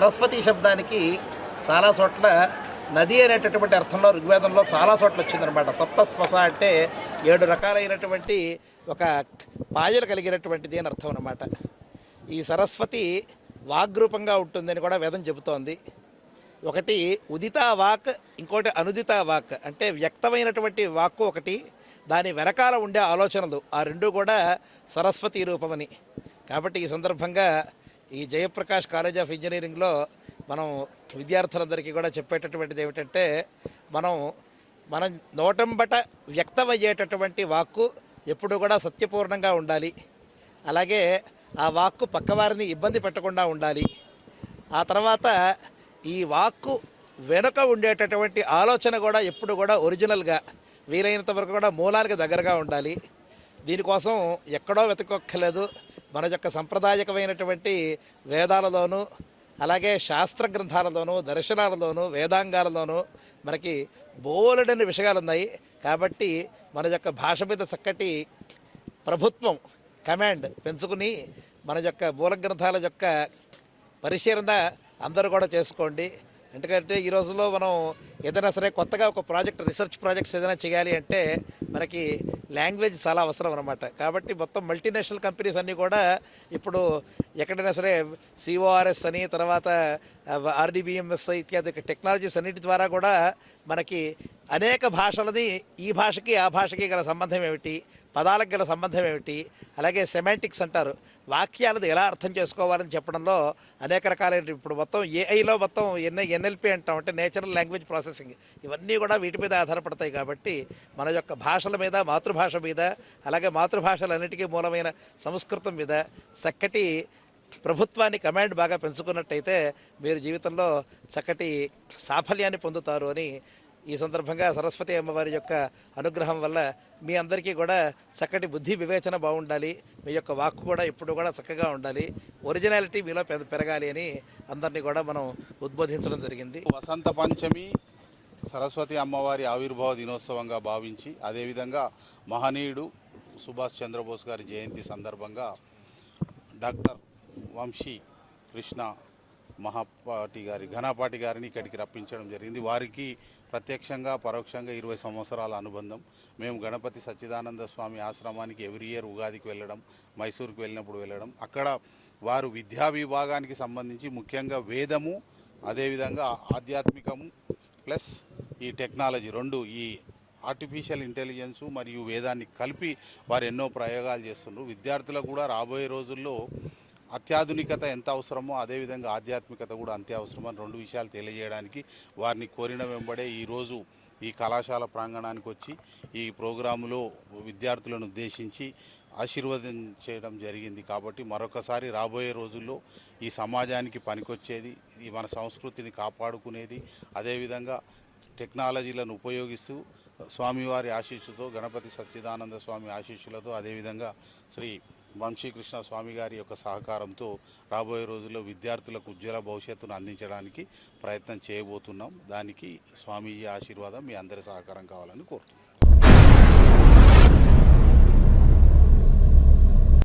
సరస్వతి శబ్దానికి చాలా చోట్ల నది అనేటటువంటి అర్థంలో ఋగ్వేదంలో చాలా చోట్ల వచ్చిందనమాట. సప్తస్పశ అంటే 7 రకాలైనటువంటి ఒక పాయలు కలిగినటువంటిది అని అర్థం అనమాట. ఈ సరస్వతి వాగ్రూపంగా ఉంటుందని కూడా వేదం చెబుతోంది. ఒకటి ఉదితా వాక్, ఇంకోటి అనుదితా వాక్. అంటే వ్యక్తమైనటువంటి వాక్కు ఒకటి, దాని వెనకాల ఉండే ఆలోచనలు ఆ రెండు కూడా సరస్వతి రూపమని. కాబట్టి ఈ సందర్భంగా ఈ జయప్రకాష్ కాలేజ్ ఆఫ్ ఇంజనీరింగ్లో మనం విద్యార్థులందరికీ కూడా చెప్పేటటువంటిది ఏమిటంటే, మన నోటంబట వ్యక్తమయ్యేటటువంటి వాక్కు ఎప్పుడు కూడా సత్యపూర్ణంగా ఉండాలి. అలాగే ఆ వాక్కు పక్కవారిని ఇబ్బంది పెట్టకుండా ఉండాలి. ఆ తర్వాత ఈ వాక్కు వెనుక ఉండేటటువంటి ఆలోచన కూడా ఎప్పుడు కూడా ఒరిజినల్గా, వీలైనంత వరకు కూడా మూలానికి దగ్గరగా ఉండాలి. దీనికోసం ఎక్కడో వెతుక్కోక్కర్లేదు. మన యొక్క సంప్రదాయకమైనటువంటి వేదాలలోనూ, అలాగే శాస్త్ర గ్రంథాలలోనూ, దర్శనాలలోనూ, వేదాంగాలలోనూ మనకి బోలెడని విషయాలు ఉన్నాయి. కాబట్టి మన యొక్క భాష మీద చక్కటి ప్రభుత్వం కమాండ్ పెంచుకుని మన యొక్క మూల గ్రంథాల యొక్క పరిశీలన అందరూ కూడా చేసుకోండి. ఎందుకంటే ఈ రోజుల్లో మనం ఏదైనా సరే కొత్తగా ఒక ప్రాజెక్ట్, రీసెర్చ్ ప్రాజెక్ట్స్ ఏదైనా చేయాలి అంటే మనకి లాంగ్వేజ్ చాలా అవసరం అనమాట. కాబట్టి మొత్తం మల్టీనేషనల్ కంపెనీస్ అన్నీ కూడా ఇప్పుడు ఎక్కడైనా సరే సిఓఆర్ఎస్ అని, తర్వాత ఆర్డిబిఎంఎస్ ఇత్యాది టెక్నాలజీస్ అన్నిటి ద్వారా కూడా మనకి అనేక భాషలది ఈ భాషకి ఆ భాషకి గల సంబంధం ఏమిటి, పదాలకు గల సంబంధం ఏమిటి, అలాగే సెమాంటిక్స్ అంటారు, వాక్యాలది ఎలా అర్థం చేసుకోవాలని చెప్పడంలో అనేక రకాలైన, ఇప్పుడు మొత్తం ఏఐలో మొత్తం ఎన్ఎల్పి అంటాం, అంటే నేచురల్ లాంగ్వేజ్ ప్రాసెసింగ్, ఇవన్నీ కూడా వీటి మీద ఆధారపడతాయి. కాబట్టి మన యొక్క భాషల మీద, మాతృభాష మీద, అలాగే మాతృభాషలన్నిటికీ మూలమైన సంస్కృతం మీద చక్కటి ప్రభుత్వాన్ని కమాండ్ బాగా పెంచుకున్నట్టయితే మీరు జీవితంలో చక్కటి సాఫల్యాన్ని పొందుతారు అని ఈ సందర్భంగా సరస్వతి అమ్మవారి యొక్క అనుగ్రహం వల్ల మీ అందరికీ కూడా చక్కటి బుద్ధి వివేచన బాగుండాలి, మీ యొక్క వాక్కు కూడా ఎప్పుడు కూడా చక్కగా ఉండాలి, ఒరిజినాలిటీ మీలో పెరగాలి అని అందరినీ కూడా మనం ఉద్బోధించడం జరిగింది. వసంత పంచమి సరస్వతి అమ్మవారి ఆవిర్భావ దినోత్సవంగా భావించి, అదేవిధంగా మహనీయుడు సుభాష్ చంద్రబోస్ గారి జయంతి సందర్భంగా డాక్టర్ వంశీ కృష్ణ ఘనపాటి గారిని ఇక్కడికి రప్పించడం జరిగింది. వారికి ప్రత్యక్షంగా పరోక్షంగా 20 సంవత్సరాల అనుబంధం. మేము గణపతి సచ్చిదానంద స్వామి ఆశ్రమానికి ఎవ్రీ ఇయర్ ఉగాదికి వెళ్ళడం, మైసూరుకు వెళ్ళినప్పుడు వెళ్ళడం, అక్కడ వారు విద్యా విభాగానికి సంబంధించి ముఖ్యంగా వేదము, అదేవిధంగా ఆధ్యాత్మికము ప్లస్ ఈ టెక్నాలజీ రెండు, ఈ ఆర్టిఫిషియల్ ఇంటెలిజెన్సు మరియు వేదాన్ని కలిపి వారు ఎన్నో ప్రయోగాలు చేస్తున్నారు. విద్యార్థులకు కూడా రాబోయే రోజుల్లో అత్యాధునికత ఎంత అవసరమో అదేవిధంగా ఆధ్యాత్మికత కూడా అంతే అవసరమని రెండు విషయాలు తెలియజేయడానికి వారిని కోరిన వెంబడే ఈరోజు ఈ కళాశాల ప్రాంగణానికి వచ్చి ఈ ప్రోగ్రాములో విద్యార్థులను ఉద్దేశించి ఆశీర్వాదం చేయడం జరిగింది. కాబట్టి మరొకసారి రాబోయే రోజుల్లో ఈ సమాజానికి పనికొచ్చేది, ఈ మన సంస్కృతిని కాపాడుకునేది, అదేవిధంగా టెక్నాలజీలను ఉపయోగిస్తూ స్వామివారి ఆశీస్సుతో, గణపతి సచ్చిదానంద స్వామి ఆశీస్సులతో, అదేవిధంగా శ్రీ వంశీకృష్ణ స్వామి గారి యొక్క సహకారంతో రాబోయే రోజుల్లో విద్యార్థులకు ఉజ్వల భవిష్యత్తును అందించడానికి ప్రయత్నం చేయబోతున్నాం. దానికి స్వామీజీ ఆశీర్వాదం, మీ అందరి సహకారం కావాలని కోరుతున్నాం.